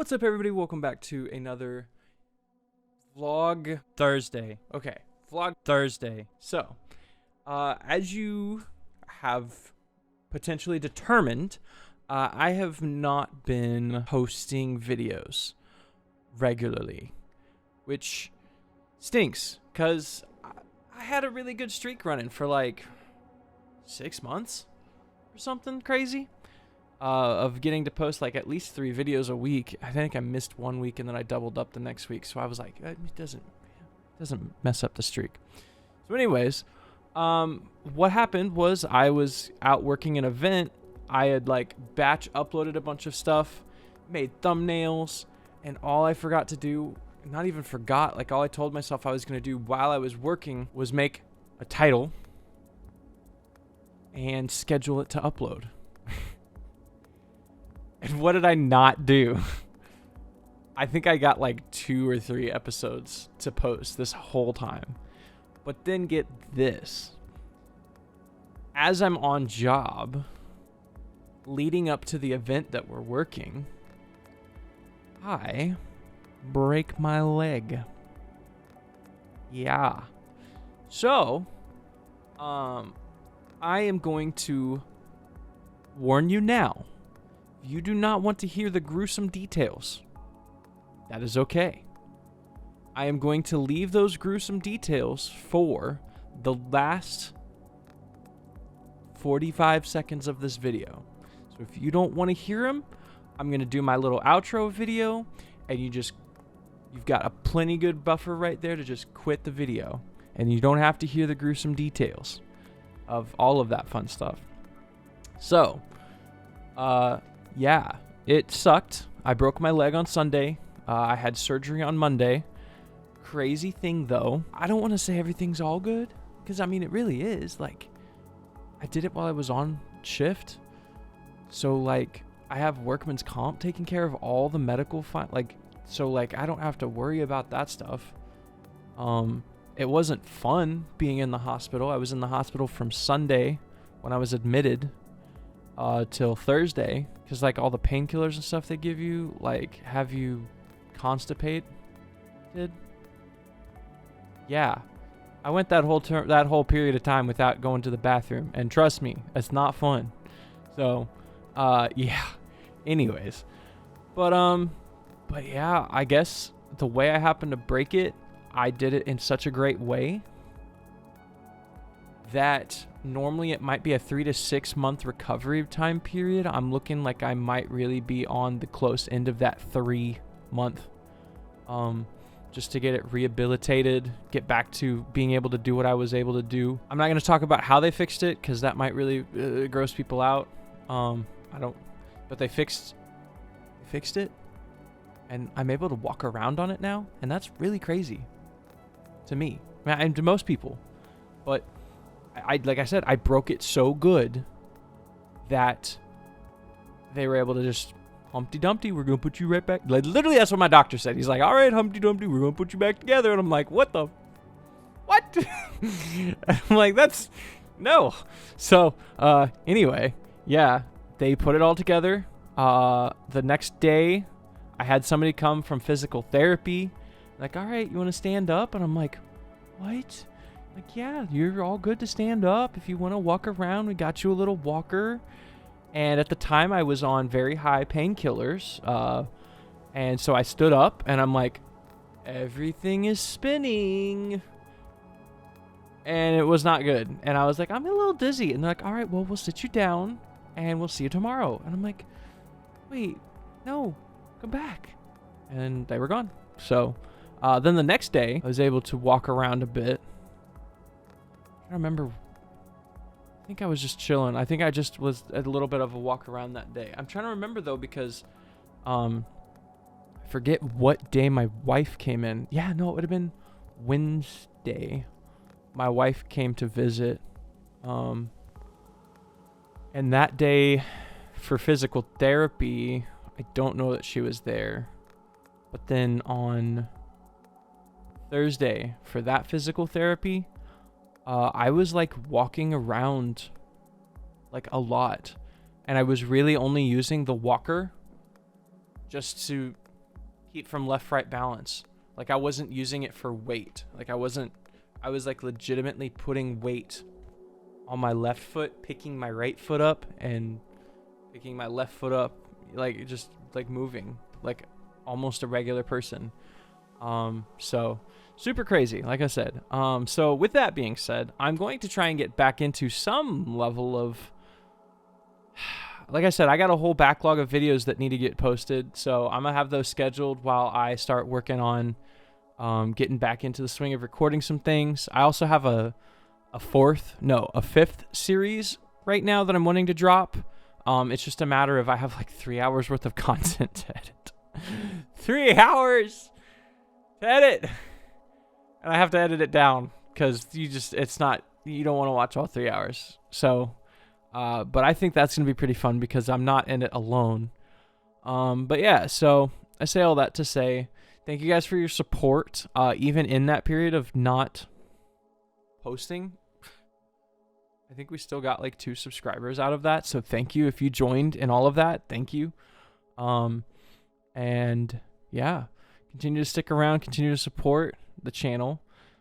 What's up, everybody? Welcome back to another Vlog Thursday. Okay, Vlog Thursday. So, as you have potentially determined, I have not been posting videos regularly, which stinks, because I had a really good streak running for like 6 months or something crazy. Of getting to post like at least 3 videos a week. I think I missed 1 week and then I doubled up the next week. So I was like, it doesn't mess up the streak. So anyways, what happened was I was out working an event. I had like batch uploaded a bunch of stuff, made thumbnails, and all I forgot to do, not even forgot, like all I told myself I was going to do while I was working was make a title and schedule it to upload. And what did I not do? I think I got like 2 or 3 episodes to post this whole time. But then get this. As I'm on job, leading up to the event that we're working, I break my leg. Yeah. So, I am going to warn you now. You do not want to hear the gruesome details. That is okay. I am going to leave those gruesome details for the last 45 seconds of this video. So if you don't want to hear them, I'm going to do my little outro video, and you've got a plenty good buffer right there to just quit the video. And you don't have to hear the gruesome details of all of that fun stuff. So, yeah, it sucked. I broke my leg on Sunday. I had surgery on Monday. Crazy thing, though. I don't want to say everything's all good, because, I mean, it really is. Like, I did it while I was on shift. So, like, I have workman's comp taking care of all the medical so, I don't have to worry about that stuff. It wasn't fun being in the hospital. I was in the hospital from Sunday when I was admitted till Thursday, because like all the painkillers and stuff they give you have you constipated. Yeah, I went that whole period of time without going to the bathroom, and trust me, it's not fun. So yeah, anyways, but yeah, I guess the way I happened to break it, I did it in such a great way that normally it might be a 3 to 6 month recovery time period. I'm looking like I might really be on the close end of that 3 month, just to get it rehabilitated, get back to being able to do what I was able to do. I'm not going to talk about how they fixed it, because that might really gross people out. But they fixed it, and I'm able to walk around on it now, and that's really crazy to me, and to most people. But like I said, I broke it so good that they were able to just, Humpty Dumpty, we're going to put you right back. Like, literally, that's what my doctor said. He's like, all right, Humpty Dumpty, we're going to put you back together. And I'm like, what? I'm like, no. So, anyway, yeah, they put it all together. The next day, I had somebody come from physical therapy. Like, all right, you want to stand up? And I'm like, what? Like, yeah, you're all good to stand up. If you want to walk around, we got you a little walker. And at the time, I was on very high painkillers. And so I stood up, and I'm like, everything is spinning. And it was not good. And I was like, I'm a little dizzy. And they're like, all right, well, we'll sit you down, and we'll see you tomorrow. And I'm like, wait, no, come back. And they were gone. So then the next day, I was able to walk around a bit. I remember, I think I was just chilling. I think I just was a little bit of a walk around that day. I'm trying to remember, though, because I forget what day my wife came in. Yeah, no, it would have been Wednesday. My wife came to visit. And that day for physical therapy, I don't know that she was there. But then on Thursday for that physical therapy, I was like walking around like a lot, and I was really only using the walker just to heat from left-right balance. Like I wasn't using it for weight. Like I was like legitimately putting weight on my left foot, picking my right foot up and picking my left foot up, like just like moving like almost a regular person. So super crazy, like I said. So with that being said, I'm going to try and get back into some level of, like I said, I got a whole backlog of videos that need to get posted. So I'm gonna have those scheduled while I start working on getting back into the swing of recording some things. I also have a fifth series right now that I'm wanting to drop. It's just a matter of I have like 3 hours worth of content to edit. 3 hours to edit. And I have to edit it down because you don't want to watch all 3 hours. So, but I think that's going to be pretty fun because I'm not in it alone. But yeah, so I say all that to say thank you guys for your support. Even in that period of not posting, I think we still got like 2 subscribers out of that. So thank you if you joined in all of that. Thank you. And yeah, continue to stick around, continue to support the channel.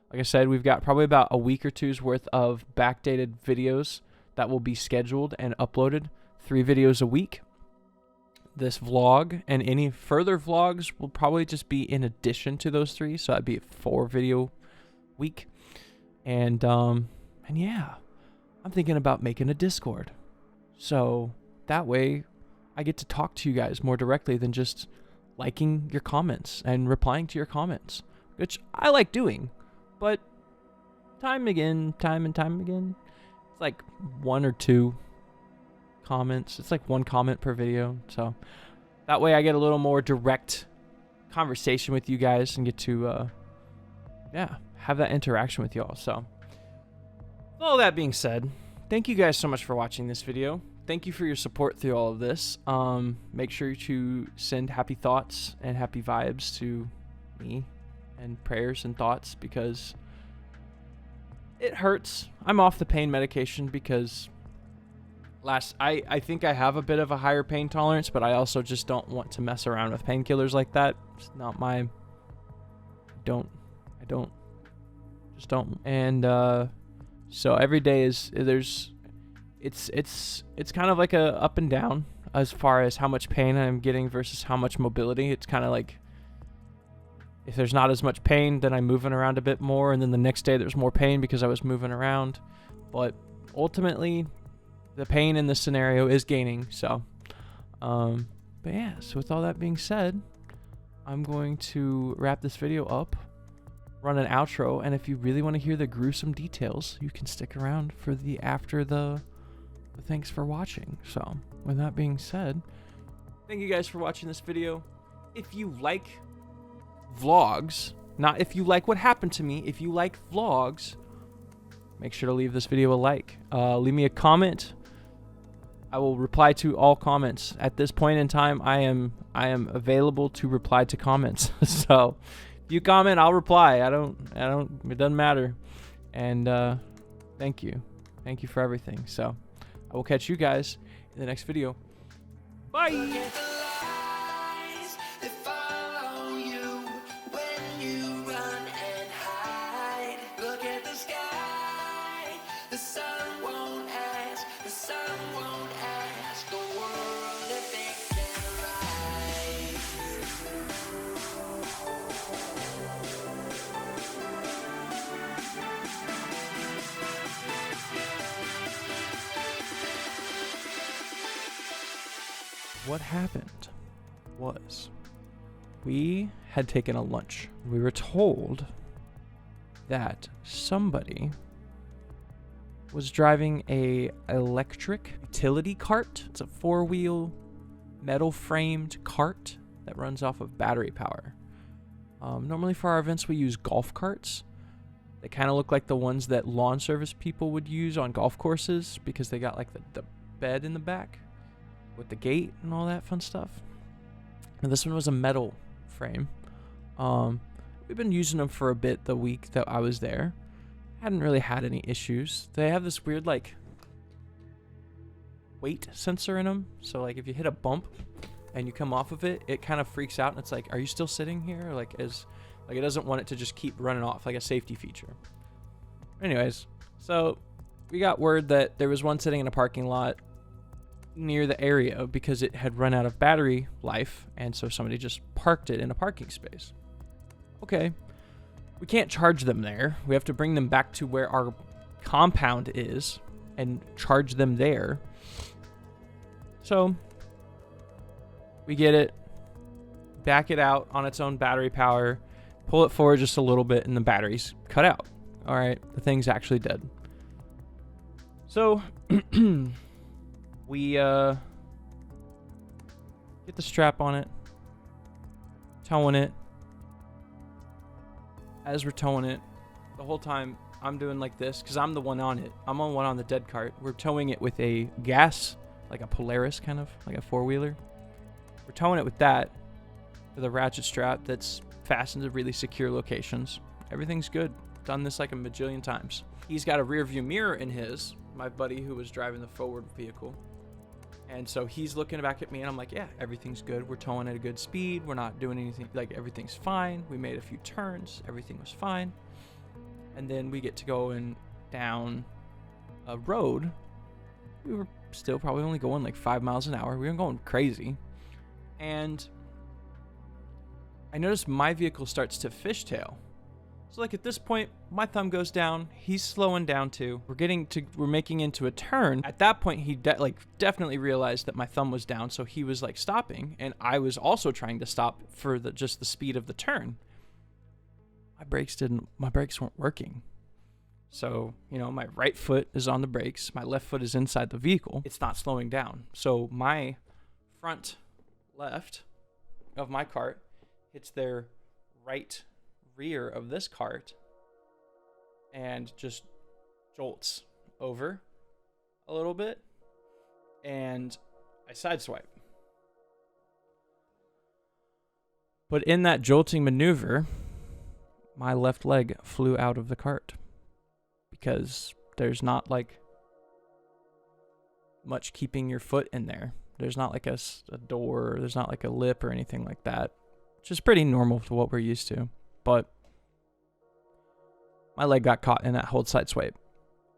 Like I said, we've got probably about a week or two's worth of backdated videos that will be scheduled and uploaded. 3 videos a week. This vlog and any further vlogs will probably just be in addition to those 3. So that'd be a 4 video week. And yeah, I'm thinking about making a Discord. So that way I get to talk to you guys more directly than just liking your comments and replying to your comments, which I like doing, but time and time again, it's like 1 or 2 comments. It's like 1 comment per video. So that way I get a little more direct conversation with you guys and get to, have that interaction with y'all. So with all that being said, thank you guys so much for watching this video. Thank you for your support through all of this. Make sure to send happy thoughts and happy vibes to me and prayers and thoughts because it hurts. I'm off the pain medication because I think I have a bit of a higher pain tolerance, but I also just don't want to mess around with painkillers like that. It's not my, I don't. And so every day it's kind of like a up and down as far as how much pain I'm getting versus how much mobility. It's kind of like if there's not as much pain, then I'm moving around a bit more, and then the next day there's more pain because I was moving around. But ultimately, the pain in this scenario is gaining. So, but yeah. So with all that being said, I'm going to wrap this video up, run an outro, and if you really want to hear the gruesome details, you can stick around for the after the thanks for watching. So with that being said, thank you guys for watching this video. If you like vlogs, not if you like what happened to me, if you like vlogs, make sure to leave this video a like. Leave me a comment. I will reply to all comments. At this point in time, I am available to reply to comments. So if you comment, I'll reply. It doesn't matter. And thank you for everything. So I will catch you guys in the next video. Bye. What happened was we had taken a lunch. We were told that somebody was driving a electric utility cart. It's a 4-wheel metal framed cart that runs off of battery power. Normally for our events we use golf carts. They kind of look like the ones that lawn service people would use on golf courses because they got like the bed in the back with the gate and all that fun stuff. And this one was a metal frame. We've been using them for a bit the week that I was there. Hadn't really had any issues. They have this weird like weight sensor in them. So like if you hit a bump, and you come off of it, it kind of freaks out and it's like, are you still sitting here? Like it doesn't want it to just keep running off, like a safety feature. Anyways, so we got word that there was one sitting in a parking lot near the area because it had run out of battery life, and so somebody just parked it in a parking space. Okay, we can't charge them there. We have to bring them back to where our compound is and charge them there. So we get it, back it out on its own battery power, pull it forward just a little bit, and the battery's cut out. All right, the thing's actually dead. So we get the strap on it, towing it. As we're towing it, the whole time I'm doing like this because I'm the one on it. I'm on one on the dead cart. We're towing it with a gas, like a Polaris kind of, like a four-wheeler. We're towing it with that, with a ratchet strap that's fastened to really secure locations. Everything's good. Done this like a bajillion times. He's got a rear view mirror in his, my buddy who was driving the forward vehicle. And so he's looking back at me and I'm like, yeah, everything's good. We're towing at a good speed. We're not doing anything, like everything's fine. We made a few turns. Everything was fine. And then we get to going down a road. We were still probably only going like 5 miles an hour. We weren't going crazy. And I noticed my vehicle starts to fishtail. So like at this point, my thumb goes down. He's slowing down too. We're making into a turn. At that point, he definitely realized that my thumb was down. So he was like stopping, and I was also trying to stop for just the speed of the turn. My brakes weren't working. So, my right foot is on the brakes. My left foot is inside the vehicle. It's not slowing down. So my front left of my cart hits their right rear of this cart and just jolts over a little bit, and I sideswipe. But in that jolting maneuver, my left leg flew out of the cart because there's not like much keeping your foot in there. There's not like a door, there's not like a lip or anything like that, which is pretty normal to what we're used to. But my leg got caught in that hold side swipe,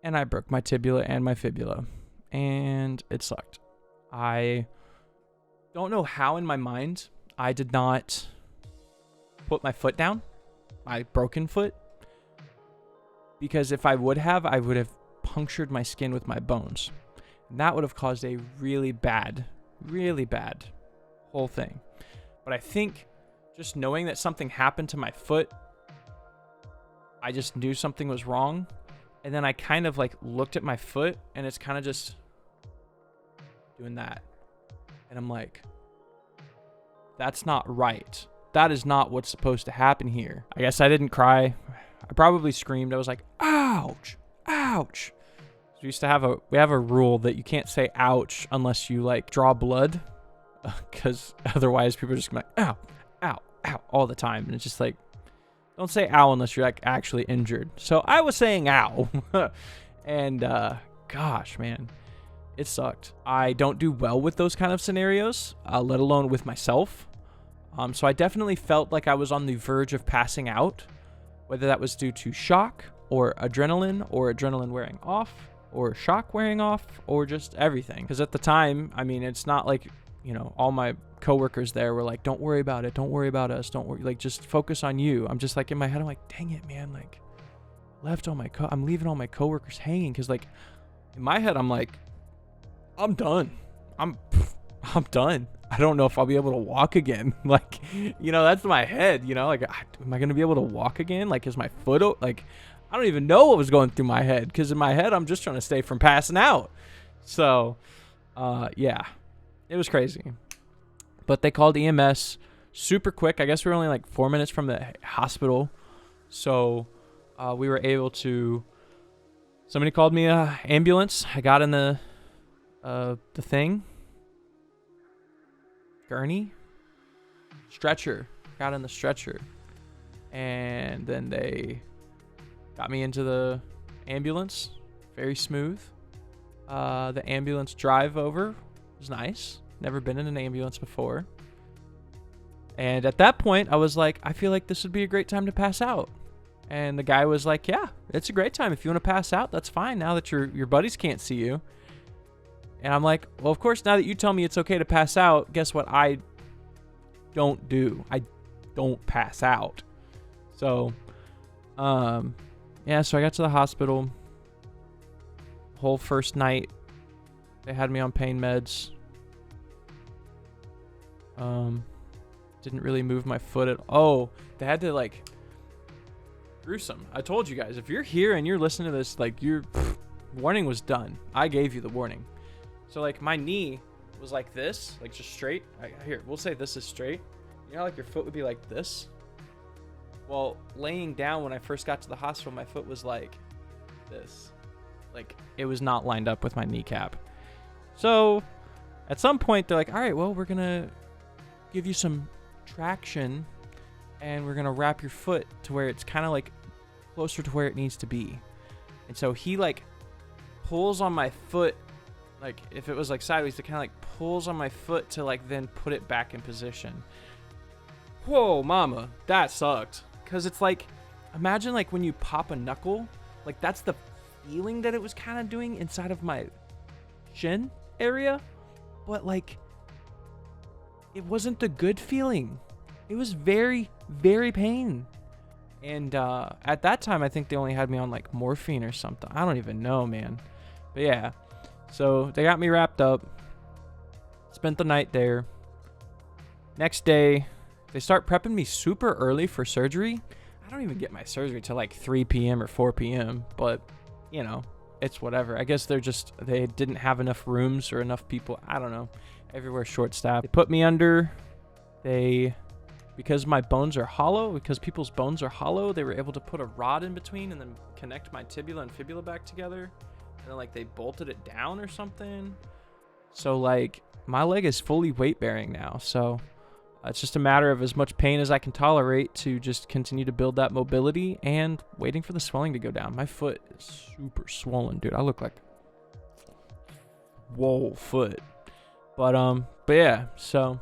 and I broke my tibia and my fibula, and it sucked. I don't know how in my mind I did not put my foot down, my broken foot, because if I would have punctured my skin with my bones, and that would have caused a really bad whole thing. But I think just knowing that something happened to my foot, I just knew something was wrong. And then I kind of like looked at my foot, and it's kind of just doing that. And I'm like, that's not right. That is not what's supposed to happen here. I guess I didn't cry. I probably screamed. I was like, ouch, ouch. So we have a rule that you can't say ouch unless you like draw blood, because otherwise people are just gonna be like, ow, ow, ow, all the time. And it's just like, don't say ow unless you're like actually injured. So I was saying ow. And gosh, man, it sucked. I don't do well with those kind of scenarios, let alone with myself. So I definitely felt like I was on the verge of passing out, whether that was due to shock or adrenaline wearing off, or shock wearing off, or just everything. Because at the time, I mean, it's not like, all my coworkers there were like, don't worry about it, don't worry about us, don't worry, like just focus on you. I'm just like in my head, I'm like, dang it, man, like I'm leaving all my coworkers hanging, because like in my head I'm like, I'm done. I'm done. I don't know if I'll be able to walk again. Like, that's my head, like, am I going to be able to walk again? Like, is my foot, like, I don't even know what was going through my head, because in my head, I'm just trying to stay from passing out. So, yeah, it was crazy. But they called EMS super quick. I guess we were only like 4 minutes from the hospital. So, we were able to, somebody called me a ambulance. I got in the thing. Gurney? Stretcher. Got in the stretcher. And then they got me into the ambulance. Very smooth. The ambulance drive over was nice. never been in an ambulance before. And at that point, I was like, I feel like this would be a great time to pass out. And the guy was like, yeah, it's a great time. If you want to pass out, that's fine now that your buddies can't see you. And I'm like, well, of course, now that you tell me it's okay to pass out, guess what I don't do? I don't pass out. So, yeah, so I got to the hospital. Whole first night, they had me on pain meds. Didn't really move my foot at all. Oh, they had to, like, gruesome. I told you guys, if you're here and you're listening to this, like, warning was done. I gave you the warning. So, like, my knee was like this, like, just straight. Here, we'll say this is straight. You know how, like, your foot would be like this? Well, laying down when I first got to the hospital, my foot was like this. Like, it was not lined up with my kneecap. So, at some point, they're like, all right, well, we're going to give you some traction, and we're going to wrap your foot to where it's kind of, like, closer to where it needs to be. And so he, like, pulls on my foot, like, if it was, like, sideways, it kind of, like, pulls on my foot to, like, then put it back in position. Whoa, mama, that sucked. Because it's like, imagine, like, when you pop a knuckle, like, that's the feeling that it was kind of doing inside of my shin area, but, like, it wasn't the good feeling. It was very, very pain. And at that time, I think they only had me on, like, morphine or something. I don't even know, man. But yeah, so they got me wrapped up, spent the night there. Next day, they start prepping me super early for surgery. I don't even get my surgery till like 3 p.m. or 4 p.m. But, you know, it's whatever. I guess they didn't have enough rooms or enough people. I don't know. Everywhere short staffed. They put me under. Because my bones are hollow, because people's bones are hollow, they were able to put a rod in between and then connect my tibia and fibula back together. And then, like, they bolted it down or something. So, like, my leg is fully weight bearing now. So it's just a matter of as much pain as I can tolerate to just continue to build that mobility and waiting for the swelling to go down. My foot is super swollen, dude. I look like whoa foot. But yeah, so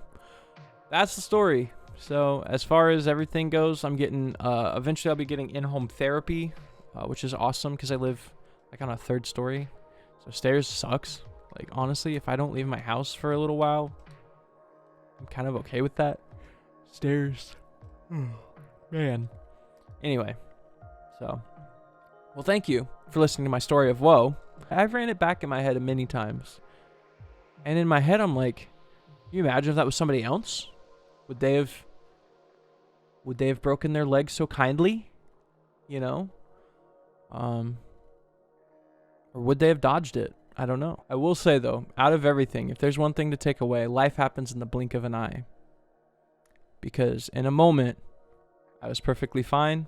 that's the story. So as far as everything goes, I'm getting eventually I'll be getting in-home therapy, which is awesome because I live like on a 3rd story. So stairs sucks. Like, honestly, if I don't leave my house for a little while, I'm kind of okay with that. Stairs. Man. Anyway, so, well, thank you for listening to my story of woe. I've ran it back in my head many times. And in my head, I'm like, can you imagine if that was somebody else? Would they have broken their leg so kindly? You know? Or would they have dodged it? I don't know. I will say, though, out of everything, if there's one thing to take away, life happens in the blink of an eye. Because in a moment, I was perfectly fine,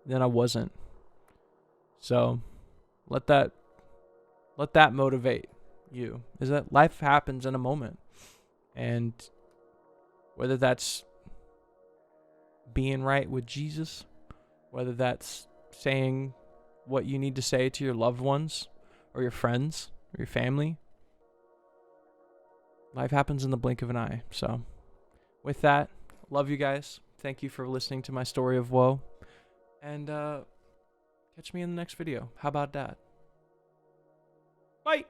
then I wasn't. So, let that motivate you. Is that life happens in a moment. And whether that's being right with Jesus, whether that's saying what you need to say to your loved ones, or your friends, or your family. Life happens in the blink of an eye. So, with that, love you guys. Thank you for listening to my story of woe. And catch me in the next video. How about that? Bye!